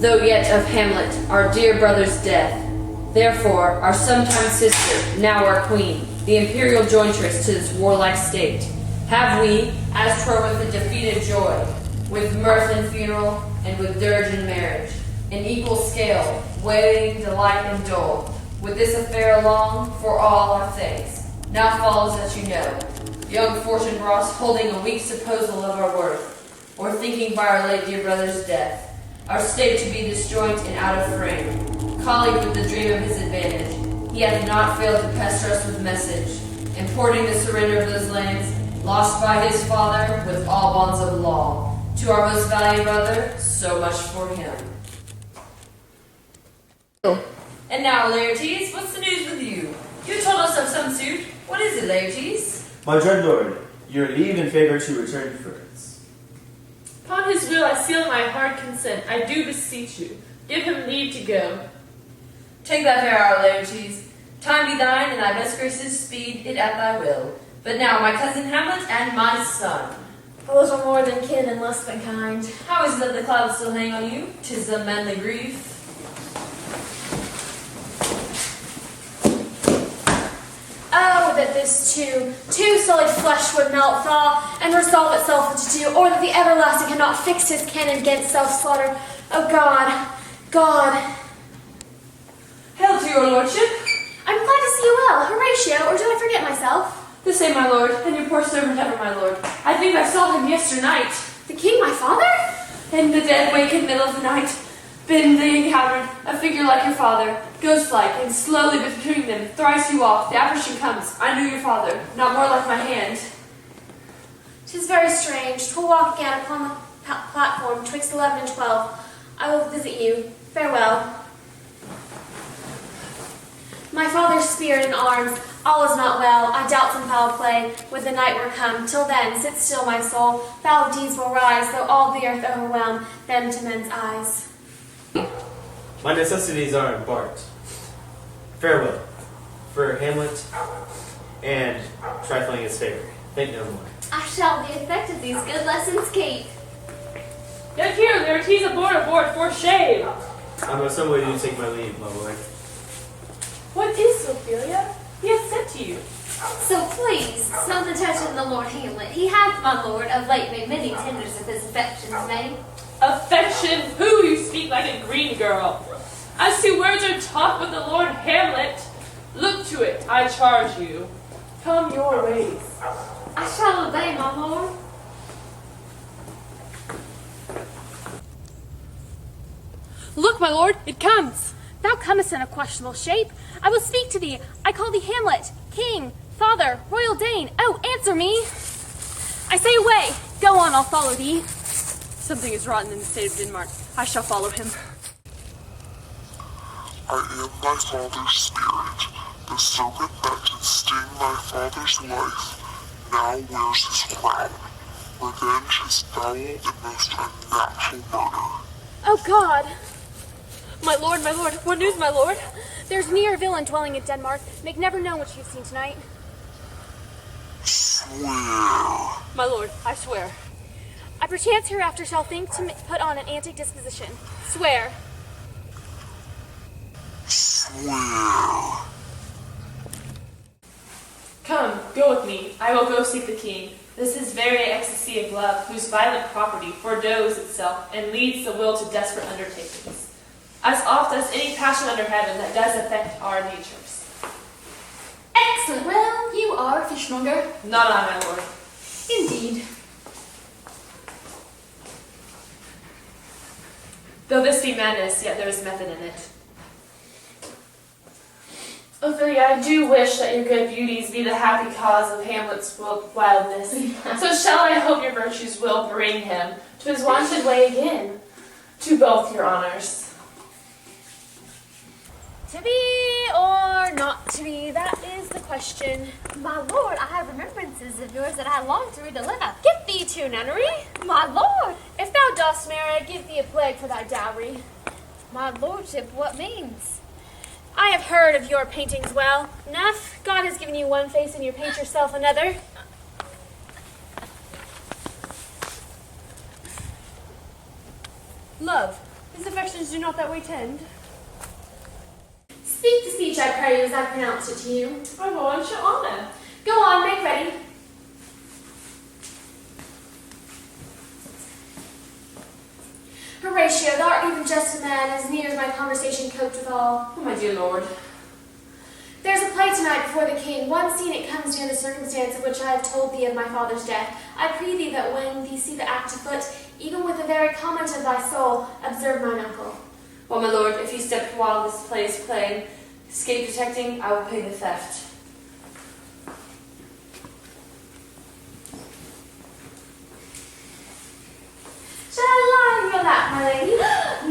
though yet of Hamlet, our dear brother's death. Therefore, our sometime sister, now our queen, the imperial jointress to this warlike state, have we, as 'twere with a defeated joy, with mirth and funeral, and with dirge and marriage, in equal scale, weighing delight and dole, with this affair along, for all our thanks. Now follows as you know, young Fortune brought, holding a weak supposal of our worth, or thinking by our late dear brother's death, our state to be disjoint and out of frame, colleague with the dream of his advantage, he hath not failed to pester us with message, importing the surrender of those lands, lost by his father, with all bonds of law. To our most valued brother, so much for him. And now, Laertes, what's the news with you? You told us of some suit. What is it, Laertes? My dread lord, your leave and favor to return to France. Upon his will I seal my hard consent. I do beseech you. Give him leave to go. Take that fair hour, Laertes. Time be thine, and thy best graces speed it at thy will. But now, my cousin Hamlet and my son. A little more than kin and less than kind. How is it that the clouds still hang on you? 'Tis a manly grief. Oh, that this too solid flesh would melt, thaw, and resolve itself into two, or that the everlasting had not fixed his cannon against self-slaughter. Oh God, God. Hail to your lordship. I'm glad to see you well. Horatio, or did I forget myself? The same, my lord, and your poor servant ever, my lord. I think I saw him yesternight. The king, my father? In the dead wakened middle of the night, bending encountered a figure like your father, ghost-like, and slowly between them, thrice you walk. The apparition comes. I knew your father, not more like my hand. 'Tis very strange. 'Twill walk again upon the platform twixt 11 and 12. I will visit you. Farewell. My father's spirit in arms, all is not well. I doubt some foul play, with the night were come. Till then, sit still, my soul. Foul deeds will rise, though all the earth overwhelm them to men's eyes. My necessities are embarked. Farewell, for Hamlet and trifling his favor. Think no more. I shall be effective these good lessons keep. Look here, Laertes, aboard, for shame. I must some way to take my leave, my lord. What is Ophelia? He has sent to you. So please, something touching the Lord Hamlet. He hath, my lord, of late made many tenders of his affections made. Affection? Who? You speak like a green girl. As to words are taught with the Lord Hamlet, look to it, I charge you. Come your ways. I shall obey, my lord. Look, my lord, it comes. Thou comest in a questionable shape. I will speak to thee. I call thee Hamlet, king, father, royal Dane. Oh, answer me. I say away. Go on, I'll follow thee. Something is rotten in the state of Denmark. I shall follow him. I am thy father's spirit. The serpent that did sting thy father's life now wears his crown. Revenge his foul and most unnatural murder. Oh, God. My lord, what news, my lord? There's near a villain dwelling in Denmark. Make never known what you've seen tonight. Swear. My lord, I swear. I perchance hereafter shall think to put on an antic disposition. Swear. Swear. Come, go with me. I will go seek the king. This is very ecstasy of love, whose violent property foredoes itself and leads the will to desperate undertakings. As oft as any passion under heaven that does affect our natures. Excellent. Well, you are a fishmonger. Not I, my lord. Indeed. Though this be madness, yet there is method in it. Ophelia, I do wish that your good beauties be the happy cause of Hamlet's wildness. So shall I hope your virtues will bring him to his wonted way again, to both your honors. To be or not to be, that is the question. My lord, I have remembrances of yours that I long to read a letter. Get thee to nunnery. My lord. If thou dost marry, I give thee a plague for thy dowry. My lordship, what means? I have heard of your paintings well. Enough. God has given you one face and you paint yourself another. Love, his affections do not that way tend. Speak the speech, I pray you, as I pronounce it to you. I will on shall honor. Go on, make ready. Horatio, thou art even just a man, as near as my conversation coped withal. Oh, my dear lord. There's a play tonight before the king. One scene it comes near the circumstance of which I have told thee of my father's death. I pray thee that when thee see the act afoot, even with the very comment of thy soul, observe mine uncle. Well, my lord, if you step while this play is playing, escape protecting, I will pay the theft. Shall I lie in your lap, my lady?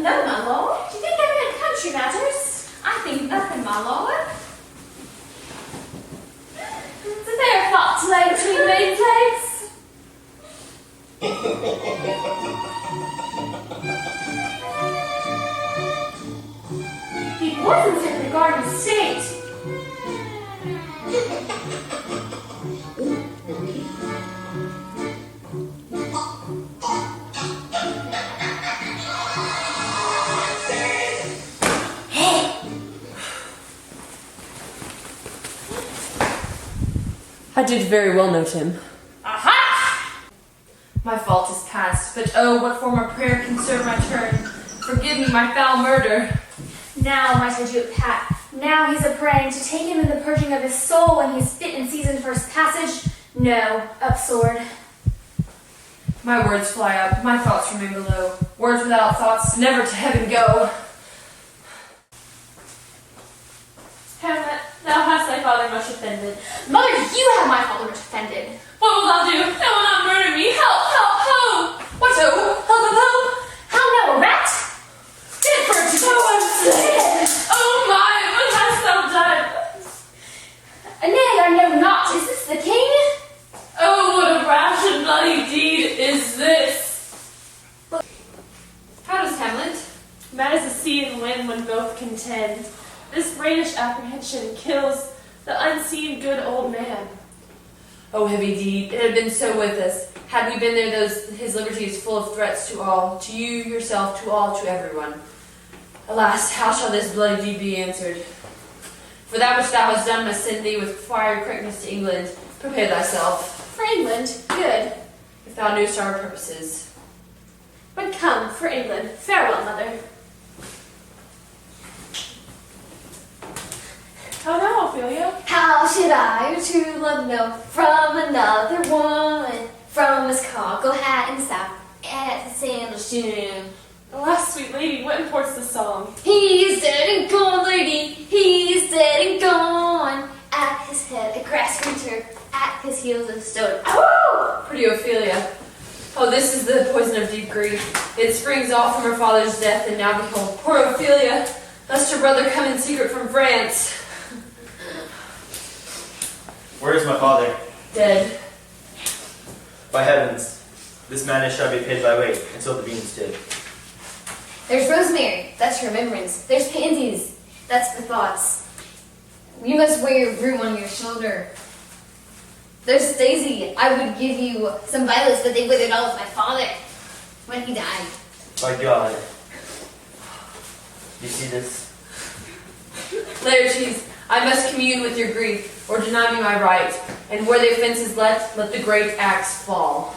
No, my lord. Do you think I'm in country matters? I think nothing, my lord. It's a fair plot to lay between maid plates. He poisons him in the garden state. I did very well note him. Aha! My fault is past, but oh, what form of prayer can serve my turn? Forgive me my foul murder. Now might I do it, Pat. Now he's a-praying to take him in the purging of his soul when he's fit and seasoned for his passage. No, up sword. My words fly up, my thoughts remain below. Words without thoughts never to heaven go. Hamlet, thou hast thy father much offended. Mother, you have my father much offended. What wilt thou do? Thou wilt not murder me. Help, help, help! What oh? Help, help! How now, a rat? Dead for to go Dead. Oh my, what hast thou done? Nay, I know not. Is this the king? Oh, what a rash and bloody deed is this! How does Hamlet? Mad as the sea and wind when both contend. This brainish apprehension kills the unseen good old man. Oh, heavy deed, it had been so with us. Had we been there, his liberty is full of threats to all, to you, yourself, to all, to everyone. Alas, how shall this bloody deed be answered? For that which thou hast done must send thee with fiery quickness to England. Prepare thyself, For England, good. if thou knewest our purposes. But come, for England. Farewell, mother. How now, Ophelia? How should I, your true love, know from another woman? From his cockle hat and south at the sandal shoon. Alas, sweet lady, what imports the song? He's dead and gone, lady. He's dead and gone. At his head a grass winter, at his heels a stone. Ow! Pretty Ophelia. Oh, this is the poison of deep grief. It springs all from her father's death, and now behold, poor Ophelia, lest her brother come in secret from France. Where is my father? Dead. By heavens, this madness shall be paid by weight, and so the beans did. There's rosemary, that's remembrance. There's pansies, that's for thoughts. You must wear your broom on your shoulder. There's daisy, I would give you some violets, but they withered all of my father when he died. By God. You see this? Laertes, I must commune with your grief, or deny me my right, and where the offense is let the great axe fall.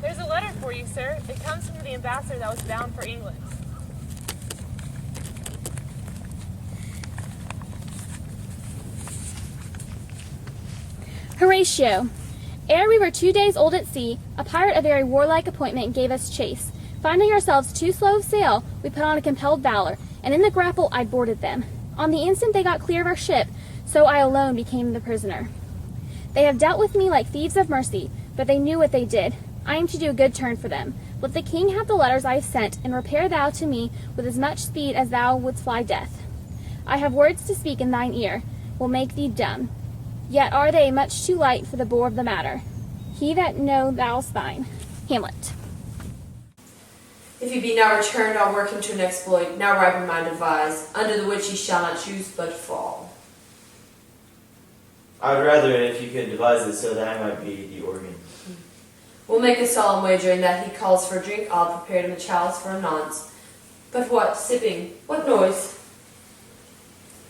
There's a letter for you, sir. It comes from the ambassador that was bound for England. Horatio, ere we were 2 days old at sea, a pirate of very warlike appointment gave us chase. Finding ourselves too slow of sail, we put on a compelled valor, and in the grapple I boarded them. On the instant they got clear of our ship, so I alone became the prisoner. They have dealt with me like thieves of mercy, but they knew what they did. I am to do a good turn for them. Let the king have the letters I have sent, and repair thou to me with as much speed as thou wouldst fly death. I have words to speak in thine ear, will make thee dumb. Yet are they much too light for the bore of the matter. He that know thou's thine. Hamlet. If he be now returned, I'll work him to an exploit, now ripe in mind advise, under the which he shall not choose but fall. I would rather if you could devise it so that I might be the organ. We'll make a solemn wagering that he calls for drink. I'll prepare him a chalice for a nonce. But what? Sipping? What noise?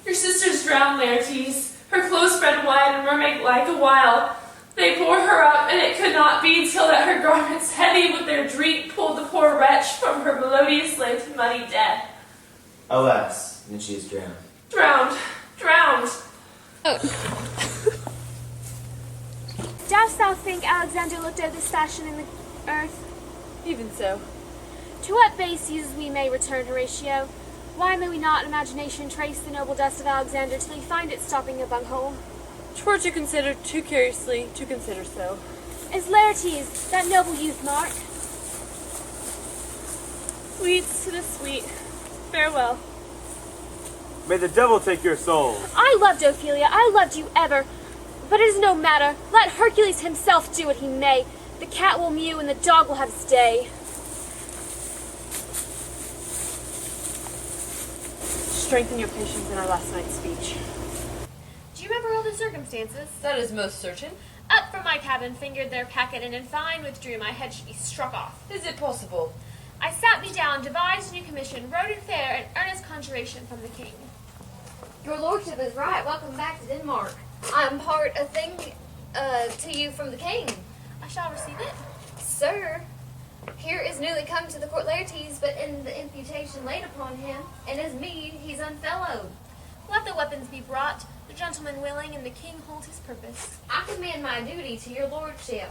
Your sister's drowned, Laertes. Her clothes spread wide and mermaid like a while. They bore her up, and it could not be till that her garments, heavy with their drink, pulled the poor wretch from her melodiously to muddy death. Alas, then she is drowned. Drowned, drowned. Dost thou think Alexander looked over this fashion in the earth? Even so. To what base uses we may return, Horatio? Why may we not in imagination trace the noble dust of Alexander till we find it stopping a bunghole? 'Twere to consider too curiously to consider so. Is Laertes, that noble youth, Mark? Sweets to the sweet. Farewell. May the devil take your soul. I loved Ophelia, I loved you ever. But it is no matter. Let Hercules himself do what he may. The cat will mew and the dog will have his day. Strengthen your patience in our last night's speech. Do you remember all the circumstances? That is most certain. Up from my cabin, fingered their packet, and in fine withdrew. My head should be struck off. Is it possible? I sat me down, devised a new commission, wrote in fair an earnest conjuration from the king. Your lordship is right. Welcome back to Denmark. I'm part a thing to you from the king. I shall receive it. Sir, here is newly come to the court Laertes, but in the imputation laid upon him, and as meed, he's unfellowed. Let the weapons be brought, the gentleman willing, and the king hold his purpose. I commend my duty to your lordship.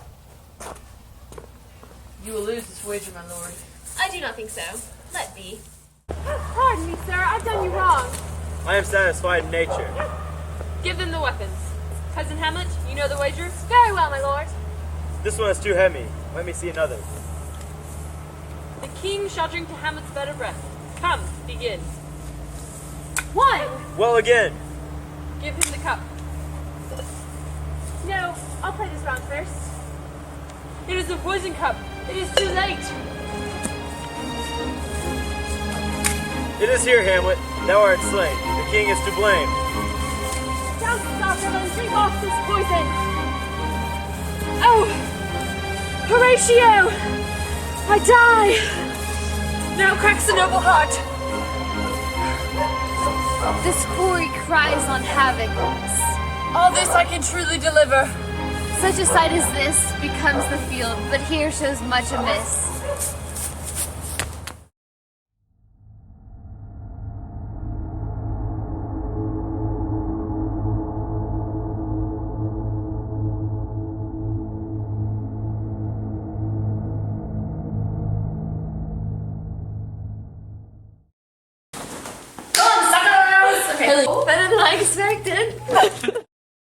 You will lose this wager, my lord. I do not think so. Let be. Pardon me, sir. I've done you wrong. I am satisfied in nature. Give them the weapons. Cousin Hamlet, you know the wager? Very well, my lord. This one is too heavy. Let me see another. The king shall drink to Hamlet's better breath. Come, begin. 1. Well again. Give him the cup. No, I'll play this round first. It is the poison cup. It is too late. It is here, Hamlet. Thou art slain. The king is to blame. Down, Socrates, drink off this poison. Oh, Horatio, I die. Now cracks the noble heart. This quarry cries on havoc. All this I can truly deliver. Such a sight as this becomes the field, but here shows much amiss. Okay, better than I expected.